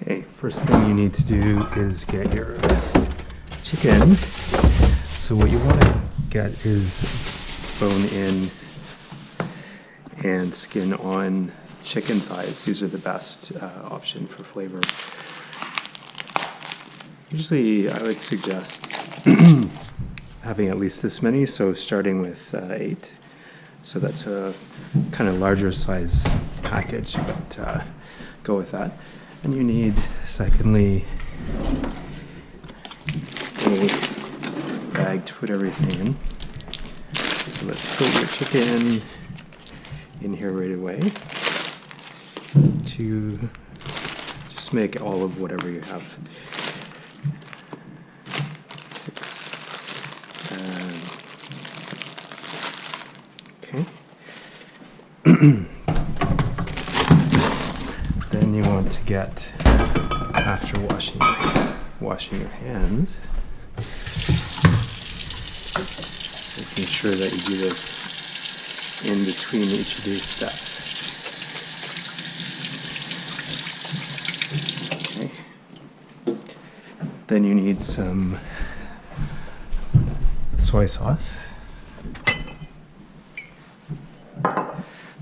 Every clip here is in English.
Okay, first thing you need to do is get your chicken. So what you want to get is bone in and skin on chicken thighs. These are the best option for flavor. Usually I would suggest having at least this many, so starting with 8. So that's a kind of larger size package, but go with that. And you need, secondly, a bag to put everything in. So let's put your chicken in here right away to just make all of whatever you have. 6. Okay. Then you want to get, after washing your hands, making sure that you do this in between each of these steps. Okay. Then you need some soy sauce.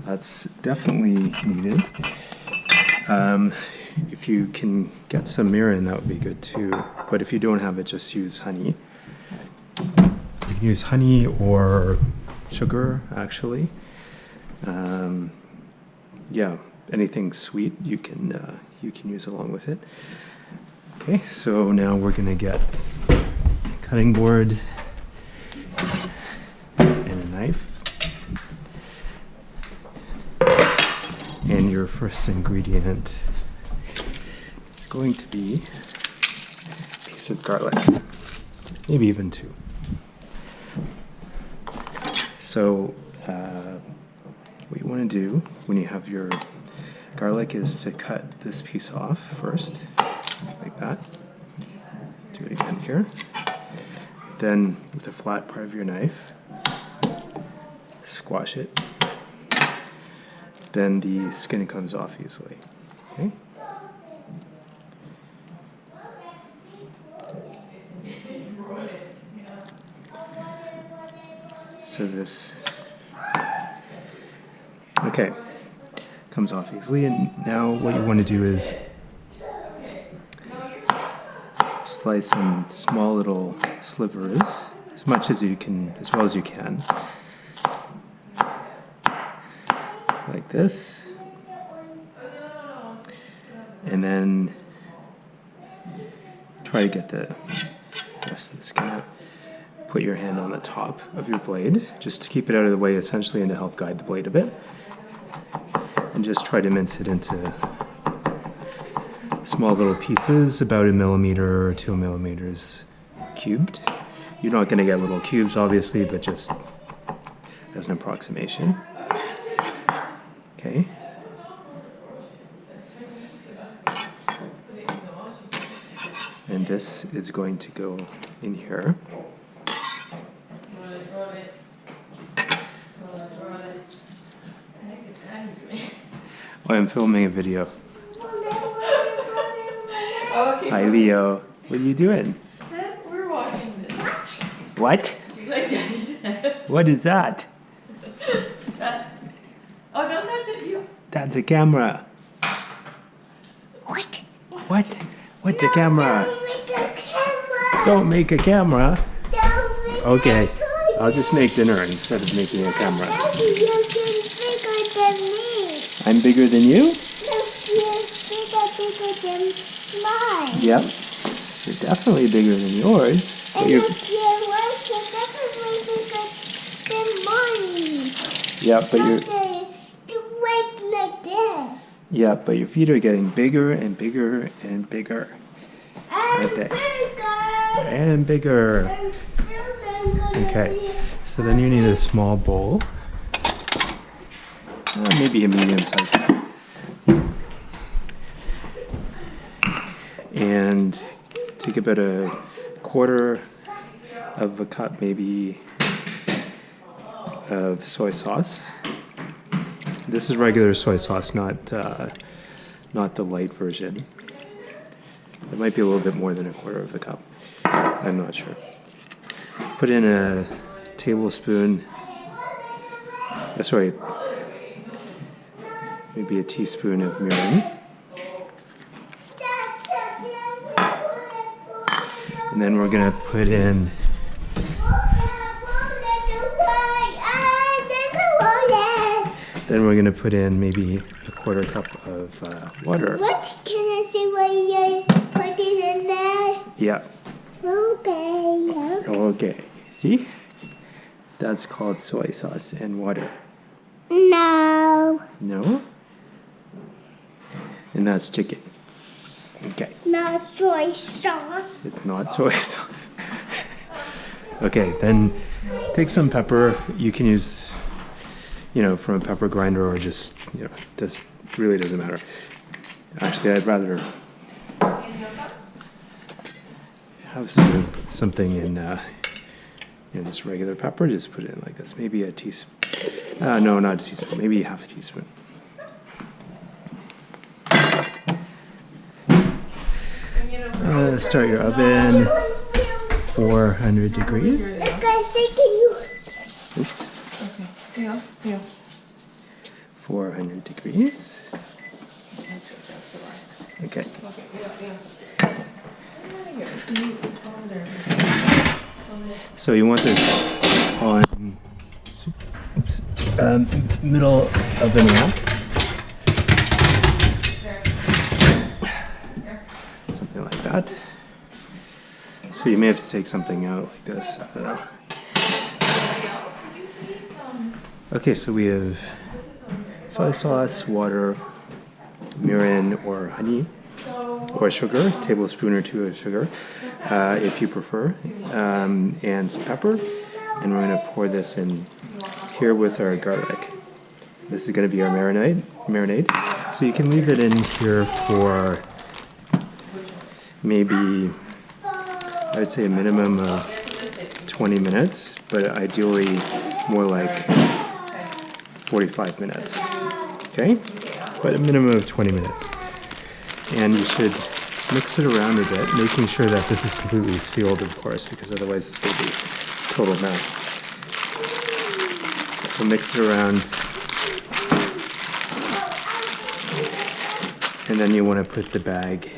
That's definitely needed. If you can get some mirin, that would be good too. But if you don't have it, just use honey. You can use honey or sugar, actually. Yeah, anything sweet you can use along with it. Okay, so now we're gonna get a cutting board and a knife. And your first ingredient is going to be a piece of garlic, maybe even 2. So what you want to do when you have your garlic is to cut this piece off first, like that. Do it again here. Then with the flat part of your knife, squash it. Then the skin comes off easily. Okay? So this, okay, comes off easily, and now what you want to do is slice in small little slivers, as much as you can, as well as you can. Like this, and then try to get the rest of the skin out. Put your hand on the top of your blade, just to keep it out of the way essentially and to help guide the blade a bit. And just try to mince it into small little pieces, about 1 millimeter or 2 millimeters cubed. You're not going to get little cubes obviously, but just as an approximation. Okay. And this is going to go in here. Oh, I'm filming a video. Okay. Hi, Leo. What are you doing? We're watching this. What? Do you like Daddy's head? What is that? Oh, don't touch it, you. That's a camera. What? What? What's a camera? Don't make a camera. Don't make a camera. Don't make Okay, a I'll just make dinner instead of making a camera. Daddy, you're bigger than me. I'm bigger than you? You're bigger than mine. Yep. You're definitely bigger than yours. But And you're, look, your work is definitely bigger than mine. yeah, but you're, Straight like this. yeah, but your feet are getting bigger and bigger and bigger. And Okay. bigger. And bigger. And still bigger. Okay, so then you need a small bowl. Maybe a medium size. And take about a quarter of a cup maybe of soy sauce. This is regular soy sauce, not the light version. It might be a little bit more than 1/4 of a cup. I'm not sure. Put in a tablespoon, sorry, maybe a teaspoon of mirin. And then we're gonna put in maybe 1/4 cup of water. What can I see what you're putting in there? Yeah. Okay. Okay. See? That's called soy sauce and water. No. No? And that's chicken. Okay. Not soy sauce. It's not soy sauce. Okay, then take some pepper. You can use, from a pepper grinder or just, this really doesn't matter. Actually, I'd rather have something in, just regular pepper. Just put it in like this. Maybe a teaspoon. No, not a teaspoon. Maybe 1/2 teaspoon. Start your oven 400 degrees. This guy's taking you. Oops. Okay. Yeah. 400 degrees. Okay. So you want this on middle oven rack. Something like that. So you may have to take something out like this. I don't know. Okay, so we have soy sauce, water, mirin or honey, or sugar, tablespoon or 2 of sugar, if you prefer, and some pepper. And we're going to pour this in here with our garlic. This is going to be our marinade. So you can leave it in here for maybe, I would say a minimum of 20 minutes, but ideally more like 45 minutes. Okay? But a minimum of 20 minutes. And you should mix it around a bit, making sure that this is completely sealed, of course, because otherwise it's going to be a total mess. So mix it around. And then you want to put the bag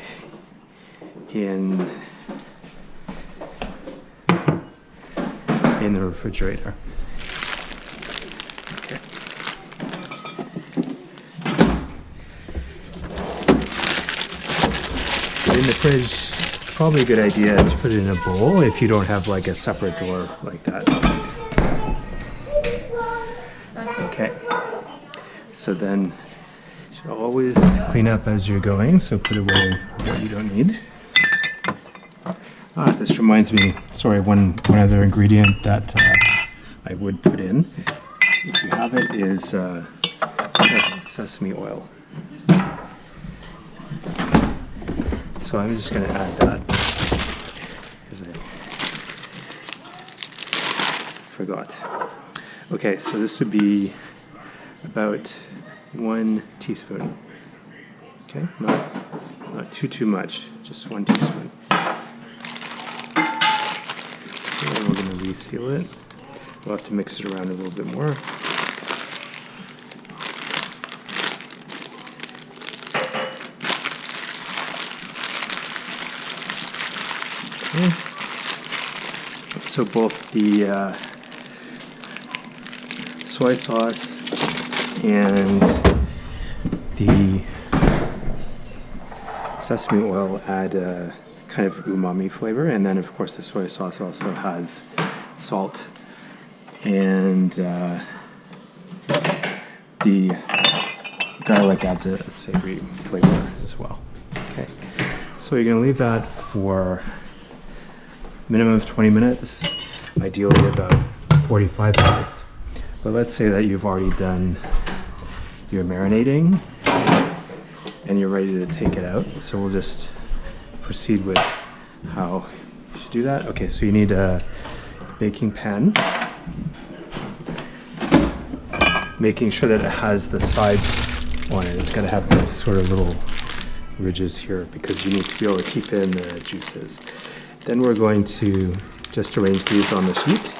in the refrigerator. Okay. In the fridge, it's probably a good idea to put it in a bowl if you don't have like a separate drawer like that. Okay. So then you should always clean up as you're going, so put away what you don't need. This reminds me, sorry, one other ingredient that I would put in, if you have it, is sesame oil. So I'm just going to add that because I forgot. Okay, so this would be about 1 teaspoon. Okay, not too much, just 1 teaspoon. And we're going to reseal it. We'll have to mix it around a little bit more. Okay. So both the soy sauce and the sesame oil add a kind of umami flavor, and then of course the soy sauce also has salt, and the garlic adds a savory flavor as well. Okay, so you're going to leave that for a minimum of 20 minutes, ideally about 45 minutes. But let's say that you've already done your marinating and you're ready to take it out. So we'll just proceed with how you should do that. Okay, so you need a baking pan, making sure that it has the sides on it. It's got to have this sort of little ridges here because you need to be able to keep in the juices. Then we're going to just arrange these on the sheet.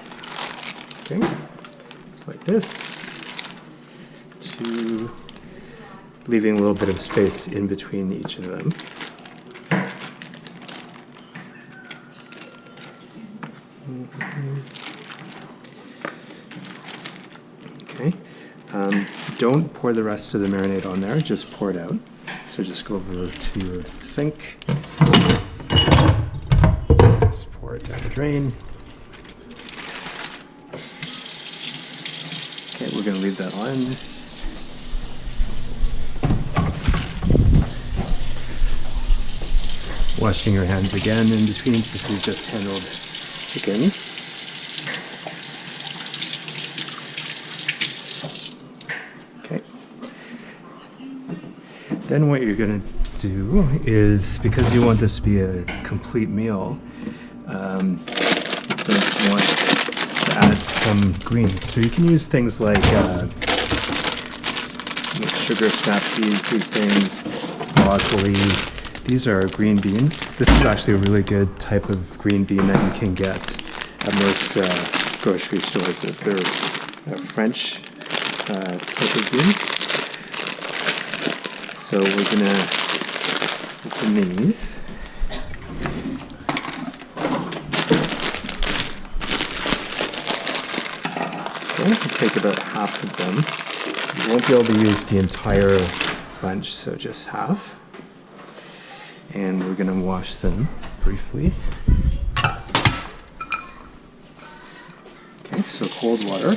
Okay, just like this, leaving a little bit of space in between each of them. Okay, don't pour the rest of the marinade on there, just pour it out. So just go over to your sink, just pour it down the drain. Okay, we're going to leave that on. Washing your hands again in between since we just handled chicken. Okay. Then what you're going to do is, because you want this to be a complete meal, you're going to want to add some greens. So you can use things like sugar snap peas, these things, broccoli. These are green beans. This is actually a really good type of green bean that you can get at most grocery stores. They're a French type of bean. So we're gonna open these. Okay, we'll take about half of them. You won't be able to use the entire bunch, so just half. And we're going to wash them briefly. Okay, so cold water. And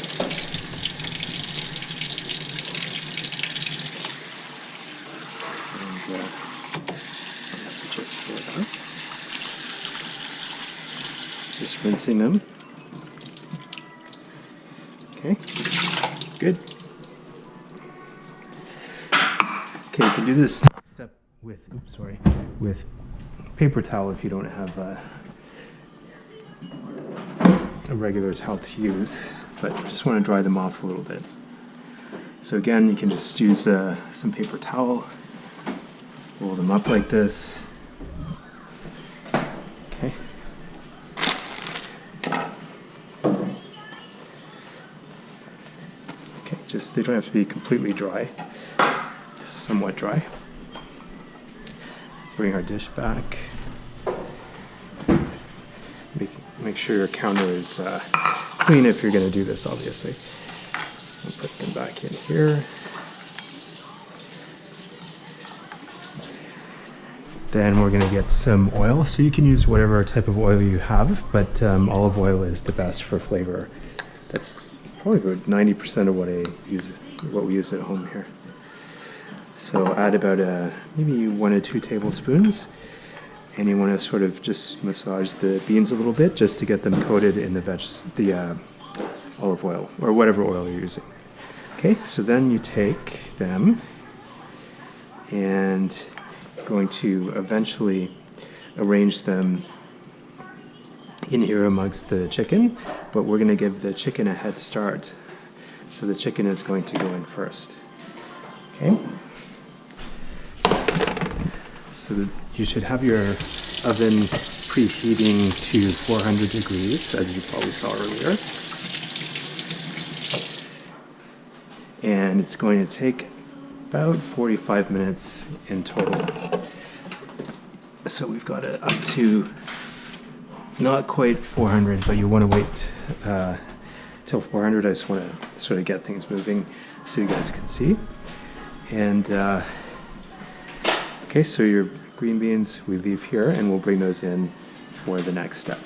just pour it out. Just rinsing them. Okay, good. Okay, you can do this step with, with paper towel if you don't have a regular towel to use, but just want to dry them off a little bit. So again, you can just use some paper towel, roll them up like this. Okay. Okay, just, they don't have to be completely dry, just somewhat dry. Bring our dish back. Make sure your counter is clean if you're going to do this, obviously. I'll put them back in here. Then we're going to get some oil. So you can use whatever type of oil you have, but olive oil is the best for flavor. That's probably about 90% of what we use at home here. So add about maybe 1 or 2 tablespoons, and you want to sort of just massage the beans a little bit just to get them coated in the olive oil or whatever oil you're using. Okay, so then you take them and going to eventually arrange them in here amongst the chicken, but we're going to give the chicken a head start. So the chicken is going to go in first. Okay. So you should have your oven preheating to 400 degrees, as you probably saw earlier. And it's going to take about 45 minutes in total. So we've got it up to not quite 400, but you want to wait till 400. I just want to sort of get things moving so you guys can see. And okay, so your green beans we leave here, and we'll bring those in for the next step.